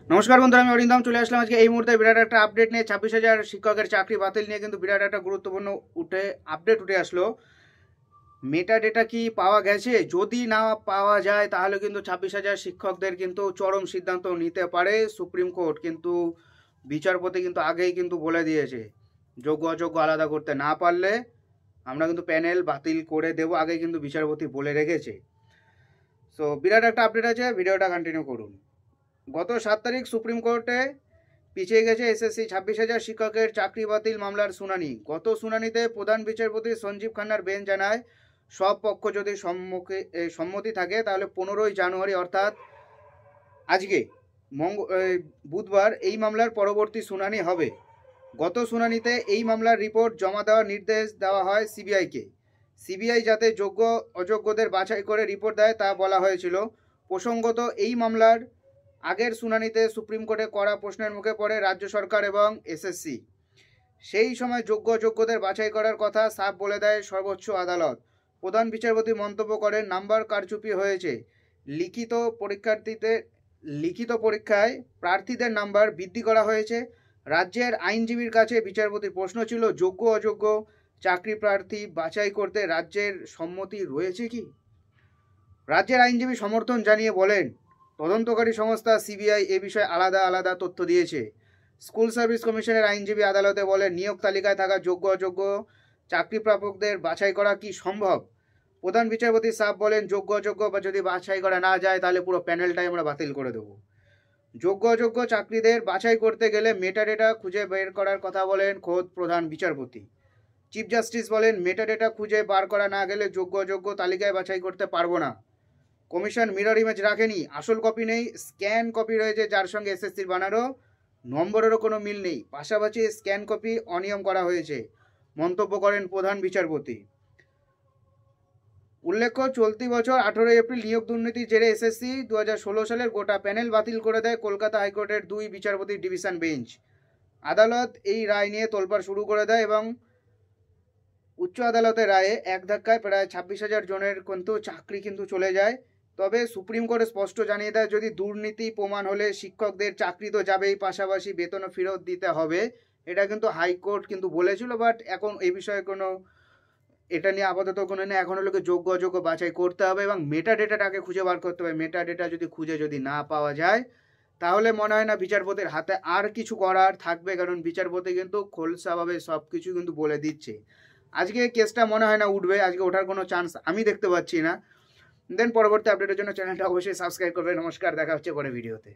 নমস্কার বন্ধুরা, আমি অরিন্দম চলে আসলাম আজকে এই মুহূর্তে বিরাট একটা আপডেট নিয়ে। 26,000 শিক্ষকের চাকরি বাতিল নিয়ে কিন্তু বিরাট একটা গুরুত্বপূর্ণ আপডেট উঠে আসলো। মেটা ডেটা কি পাওয়া গেছে? যদি না পাওয়া যায় তাহলে কিন্তু 26,000 শিক্ষকদের কিন্তু চরম সিদ্ধান্ত নিতে পারে সুপ্রিম কোর্ট। কিন্তু বিচারপতি কিন্তু আগেই কিন্তু বলে দিয়েছে, যোগ্য অযোগ্য আলাদা করতে না পারলে আমরা কিন্তু প্যানেল বাতিল করে দেবো, আগেই কিন্তু বিচারপতি বলে রেখেছে। সো বিরাট একটা আপডেট আছে, ভিডিওটা কন্টিনিউ করুন। গত 7 তারিখ সুপ্রিম কোর্টে পিছিয়ে গেছে এসএসসি 26,000 শিক্ষকের চাকরি বাতিল মামলার শুনানি। গত শুনানিতে প্রধান বিচারপতি সঞ্জীব খান্নার বেঞ্চ জানায়, সব পক্ষ যদি সম্মতি থাকে তাহলে 15ই জানুয়ারি অর্থাৎ আজকে বুধবার এই মামলার পরবর্তী শুনানি হবে। গত শুনানিতে এই মামলার রিপোর্ট জমা দেওয়ার নির্দেশ দেওয়া হয় সিবিআইকে। সিবিআই যাতে যোগ্য অযোগ্যদের বাছাই করে রিপোর্ট দেয় তা বলা হয়েছিল। প্রসঙ্গত, এই মামলার আগের শুনানিতে সুপ্রিম কোর্টে কড়া প্রশ্নের মুখে পড়ে রাজ্য সরকার এবং এসএসসি। সেই সময় যোগ্য অযোগ্যদের বাছাই করার কথা সাফ বলে দেয় সর্বোচ্চ আদালত। প্রধান বিচারপতি মন্তব্য করেন, নাম্বার কারচুপি হয়েছে। লিখিত পরীক্ষায় প্রার্থীদের নাম্বার বৃদ্ধি করা হয়েছে। রাজ্যের আইনজীবীর কাছে বিচারপতির প্রশ্ন ছিল, যোগ্য অযোগ্য চাকরি প্রার্থী বাছাই করতে রাজ্যের সম্মতি রয়েছে কি? রাজ্যের আইনজীবী সমর্থন জানিয়ে বলেন, তদন্তকারী সংস্থা সিবিআই এ বিষয়ে আলাদা আলাদা তথ্য দিয়েছে। স্কুল সার্ভিস কমিশনের আইনজীবী আদালতে বলেন, নিয়োগ তালিকায় থাকা যোগ্য অযোগ্য চাকরি প্রাপকদের বাছাই করা কি সম্ভব? প্রধান বিচারপতি সাফ বলেন, যোগ্য অযোগ্য বা যদি বাছাই করা না যায় তাহলে পুরো প্যানেলটাই আমরা বাতিল করে দেব। যোগ্য অযোগ্য চাকরিদের বাছাই করতে গেলে মেটা ডেটা খুঁজে বের করার কথা বলেন খোদ প্রধান বিচারপতি। চিফ জাস্টিস বলেন, মেটা ডেটা খুঁজে বার করা না গেলে যোগ্য অযোগ্য তালিকায় বাছাই করতে পারবো না। কমিশন মিরর ইমেজ রাখেনি, আসল কপি নেই, স্ক্যান কপি রয়েছে যার সঙ্গে এসএসসির বানানো নম্বরেরও কোনো মিল নেই। পাশাপাশি স্ক্যান কপি অনিয়ম করা হয়েছে, মন্তব্য করেন প্রধান বিচারপতি। উল্লেখ্য, চলতি বছর 18 এপ্রিল নিয়োগ দুর্নীতির জেরে এসএসসি 2016 সালের গোটা প্যানেল বাতিল করে দেয় কলকাতা হাইকোর্টের 2 বিচারপতির ডিভিশন বেঞ্চ। আদালত এই রায় নিয়ে তোলপাড় শুরু করে দেয় এবং উচ্চ আদালতের রায়ে এক ধাক্কায় প্রায় 26,000 জনের কিন্তু চাকরি কিন্তু চলে যায়। তবে সুপ্রিম কোর্ট স্পষ্ট জানিয়ে দেয়, যদি দুর্নীতি প্রমাণ হলে শিক্ষকদের চাকরি তো যাবেই, পাশাপাশি বেতনও ফেরত দিতে হবে। এটা কিন্তু হাইকোর্ট কিন্তু বলেছিল, বাট এখন এই বিষয়ে কোনো এটা নিয়ে আপাতত কোনো নেই। এখন লোকে যোগ্য অযোগ্য বাছাই করতে হবে এবং মেটা ডেটাটাকে খুঁজে বার করতে হবে। মেটা ডেটা যদি না পাওয়া যায় তাহলে মনে হয় না বিচারপতির হাতে আর কিছু করার থাকবে, কারণ বিচারপতি কিন্তু খোলসাভাবে সব কিছু কিন্তু বলে দিচ্ছে। আজকে কেসটা মনে হয় না উঠবে, আজকে ওঠার কোনো চান্স আমি দেখতে পাচ্ছি না। দেন পরবর্তী আপডেটের জন্য চ্যানেলটা অবশ্যই সাবস্ক্রাইব করবে। নমস্কার, দেখা হচ্ছে পরে ভিডিওতে।